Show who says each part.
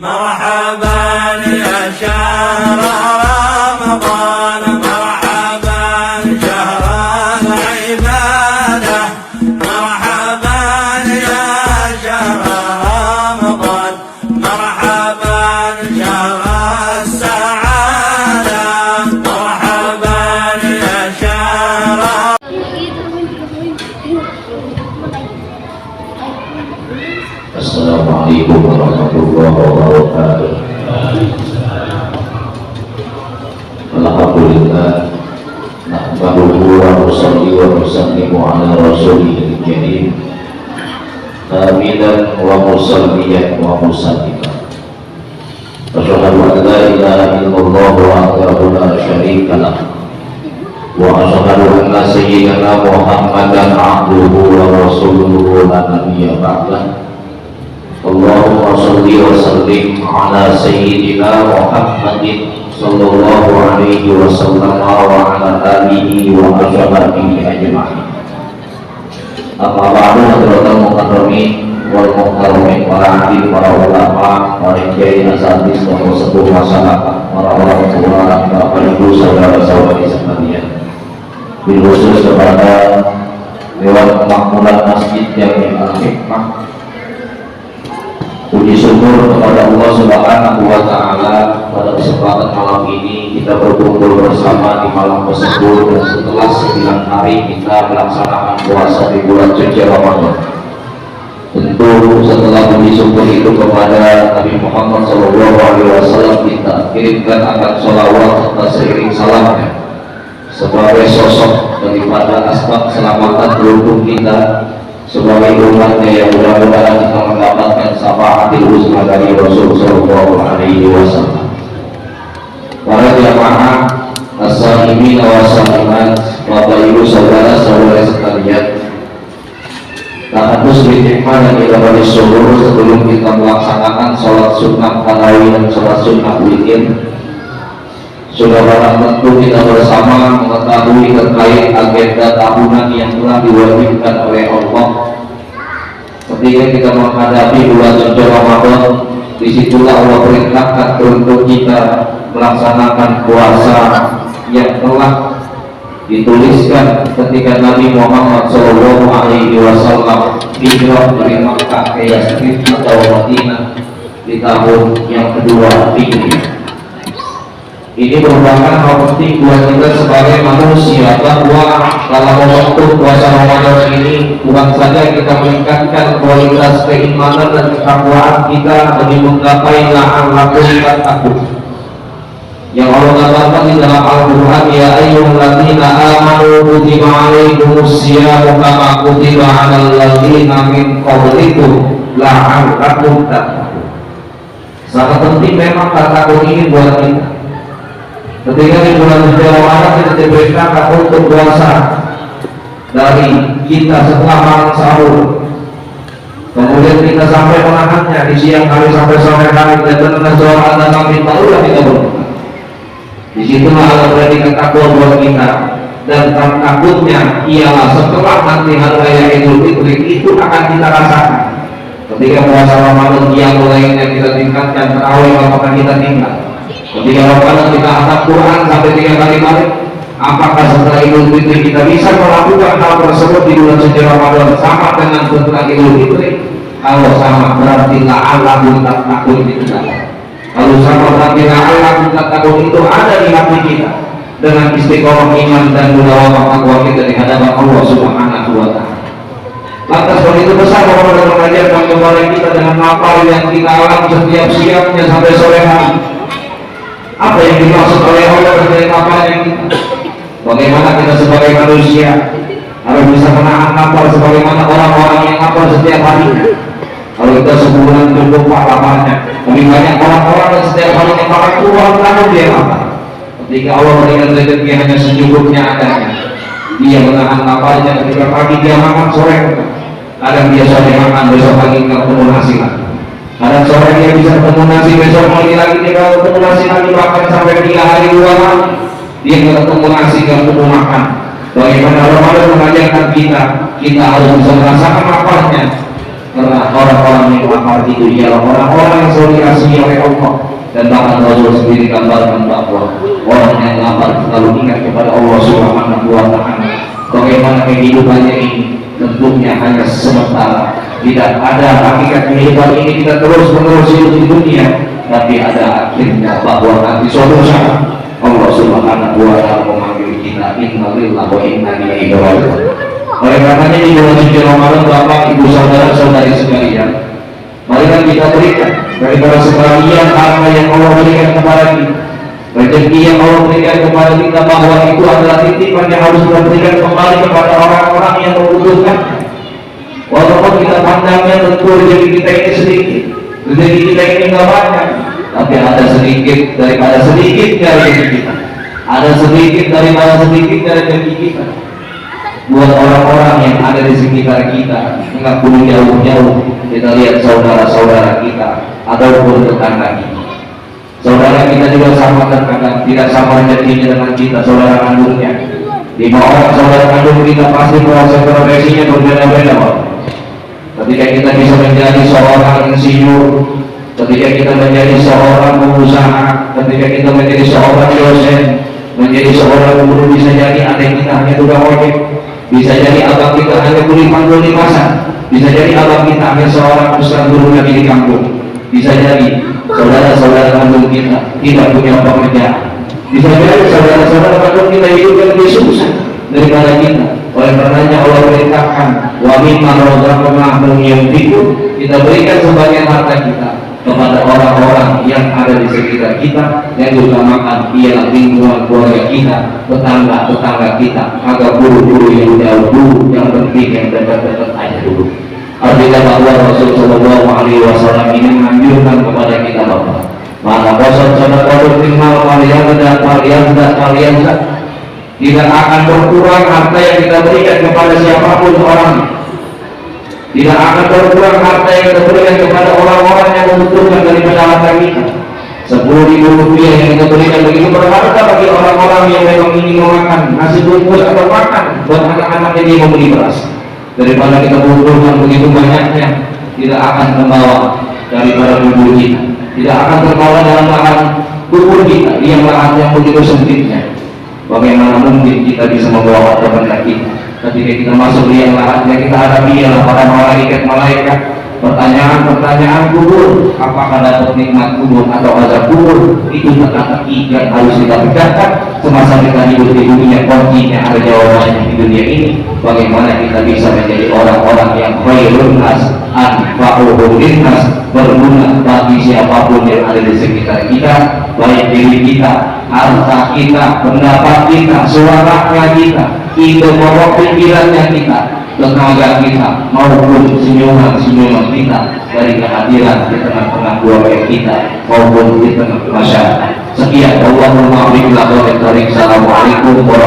Speaker 1: مرحبا يا شهر رمضان مرحبا شهر العبادة مرحبا يا شهر رمضان مرحبا شهر السعادة مرحبا يا شهر.
Speaker 2: Assalamualaikum warahmatullahi wabarakatuh. Alhamdulillah nahmaduhu wa nusalli wa nusallimu ala rasulihil karim hamidan wa musalliyan wa musalliman asyhadu an la ilaha illallah wahdahu la syarika lah wa asyhadu anna sayyidana Muhammadan abduhu wa rasuluhu la nabiyya ba'dah. Allahumma salli wa sallim ala sayyidina Muhammadin sallallahu alaihi wasallam wa ala alihi wa ashabihi ajma'in. Amma ba'du, hadratul mukarramin wal mukarramin, para hadir, para ulama, para kiai asatidz, tokoh sepuh masyarakat, para orang tua, bapak ibu, saudara-saudari sekalian. Bil khusus kepada Dewan Kemakmuran Masjid Jami Al-Hikmah, puji syukur kepada Allah Subhanahu wa Ta'ala, pada kesempatan malam ini kita berkumpul bersama di malam tersebut, dan setelah 9 hari kita melaksanakan puasa di bulan suci Ramadan. Tentu setelah puji syukur itu kepada Nabi Muhammad SAW, kita kirimkan akan sholawat serta seiring salamnya sebagai sosok daripada asbab keselamatan beruntung kita sebagai umatnya, yang mudah-mudahan kita mendapatkan syafaatul uzma dari Rasul sallallahu alaihi wasallam. Para jamaah as-salimin wa salimat, Bapak Ibu saudara-saudara sekalian, tahaddus binikmah dan ibadah syukur, sebelum kita melaksanakan sholat sunnah tarawih dan sholat sunnah witir, sudah barang tentu kita bersama mengetahui terkait agenda tahunan yang telah diwajibkan oleh Allah. Ketika kita menghadapi bulan suci Ramadan, disitulah Allah perintahkan untuk kita melaksanakan puasa yang telah dituliskan ketika Nabi Muhammad SAW hijrah dari Makkah ke Yathrib atau Madinah di tahun yang kedua Hijriah. Ini merupakan hal penting buat kita sebagai manusia, bahwa dalam waktu puasa Ramadan ini bukan saja kita meningkatkan kualitas keimanan dan ketakwaan kita demi menggapai la'allakum tattaqun, yang Allah katakan di dalam Al-Quran, ya ayyuhalladzina amanu kutiba alaikumus syiyamu kama kutiba alal ladzina min qablikum la'allakum tattaqun. Sangat penting memang tattaqun ini buat kita. Ketika di bulan suci Ramadan kita diperintahkan untuk puasa dari kita setelah malam sahur, kemudian kita sampai menahannya di siang hari sampai sore hari, dan seorang datang minta ulah kita berbuka. Disitulah ada predikat takwa buat kita, dan takutnya ialah setelah nanti hari raya Idul Fitri itu akan kita rasakan. Ketika puasa Ramadan yang lainnya kita tingkatkan, tarawih apakah kita tingkat. Ketika Ramadan kita hafal Quran sampai 3 kali balik, apakah setelah Idul Fitri kita bisa melakukan hal tersebut di bulan suci Ramadan sama dengan setelah Idul Fitri? Kalau sama berarti la'allakum tattaqun itu. Kalau sama berarti la'allakum tattaqun itu ada di hati kita dengan istiqomah iman dan mudawamah takwa kita di hadapan Allah Subhanahu wa Ta'ala. Lantas begitu besar Ramadan mengajarkan kepada kita dengan apa yang kita alami setiap siangnya sampai sore hari. Apa yang dimaksud oleh Allah dari apa yang kita, bagaimana kita sebagai manusia harus bisa menahan lapar sebagaimana orang-orang yang lapar setiap harinya. Kalau kita sebulan cukup pak laparnya, lebih banyak orang-orang yang setiap harinya makan uang tahun dia lapar. Ketika Allah berikan rezeki hanya secukupnya adanya, dia menahan laparnya. Ketika pagi dia makan, sore kadang dia sore makan, besok pagi nggak ketemu nasi lagi. Kadang sore dia bisa ketemu nasi, besok pagi lagi dia kalau ketemu nasi lagi, bahkan sampai 3 hari 2 malam dia nggak ketemu nasi, nggak ketemu makan. Bagaimana Ramadan mengajarkan kita harus bisa merasakan laparnya, Karena orang-orang yang lapar itu ialah orang-orang yang selalu dikasihi oleh Allah. Dan bahkan Rasul sendiri gambarkan bahwa orang yang lapar selalu ingat kepada Allah Subhanahu wa Ta'ala. Bagaimana kehidupannya ini tentunya hanya sementara. Tidak ada hakikat kehidupan ini kita terus-menerus hidup di dunia, tapi ada akhirnya bahwa nanti suatu saat Allah Subhanahu wa Ta'ala memanggil kita, inna lillahi wa inna ilaihi raji'un. Oleh karenanya di bulan suci Ramadan, Bapak, Ibu, saudara-saudari sekalian, mari kita berikan daripada sebagian harta yang Allah berikan kepada kita, rezeki yang Allah berikan kepada kita, bahwa itu adalah titipan yang harus kita berikan kembali kepada orang-orang yang membutuhkan. Walaupun kita pandangnya tentu rezeki kita ini sedikit, rezeki kita ini nggak banyak, tapi ada sedikit daripada sedikitnya rezeki kita, ada sedikit daripada sedikitnya rezeki kita. Buat orang-orang yang ada di sekitar kita, nggak perlu jauh-jauh, kita lihat saudara-saudara kita ataupun tetangga kita. Saudara kita juga sama terkadang tidak sama rezekinya dengan kita, saudara kandungnya. 5 orang saudara kandung kita pasti proses profesinya berbeda-beda. Ketika kita bisa menjadi seorang insinyur, ketika kita menjadi seorang pengusaha, ketika kita menjadi seorang dosen, menjadi seorang guru, bisa jadi adik kita hanya tukang ojek, bisa jadi abang kita hanya kuli panggul di pasar, bisa jadi abang kita hanya seorang ustaz guru lagi di kampung, bisa jadi saudara-saudara kandung kita tidak punya pekerjaan, bisa jadi saudara-saudara kandung kita hidup yang lebih susah daripada kita. Oleh karenanya Allah perintahkan, wa mimma razaqnahum yunfiqun, kita berikan sebagian harta kita kepada orang-orang yang ada di sekitar kita, yang diutamakan ialah lingkungan keluarga kita, tetangga-tetangga kita, agak guru-guru yang jauh dulu, yang penting yang dekat-dekat aja dulu. Artinya bahwa Rasul Shallallahu Alaihi Wasallam ini menganjurkan kepada kita bahwa mana bosan sedekah minimal kalian tidak akan berkurang harta yang kita berikan kepada siapapun orangnya. Tidak akan berkurang harta yang kita berikan kepada orang-orang yang membutuhkan daripada harta kita. 10.000 rupiah yang kita berikan begitu berharga bagi orang-orang yang memang ingin makan nasi bungkus atau makan buat anak-anaknya dia membeli beras. Daripada kita butuhkan begitu banyaknya, tidak akan terbawa daripada tubuh kita, tidak akan terbawa dalam lahan tubuh kita yang lahan yang begitu sempitnya. Bagaimana mungkin kita bisa membawa kepada kita ketika kita masuk di yang lahan yang kita hadapi ialah para malaikat. Pertanyaan-pertanyaan kubur, apakah dapat nikmat kubur atau azab kubur, itu teka-teki yang harus kita pecahkan semasa kita hidup di dunia. Kuncinya ada jawabannya di dunia ini. Bagaimana kita bisa menjadi orang-orang yang khairun nas, anfa'uhum linnas, berguna bagi siapapun yang ada di sekitar kita, baik diri kita, harta kita, pendapat kita, suaranya kita, ide pokok pikirannya kita, tenaga kita, maupun senyuman-senyuman kita dari kehadiran di tengah-tengah keluarga kita maupun di tengah masyarakat. Sekian, Allahumma billahi wa bihamdihi. Assalamualaikum warahmatullahi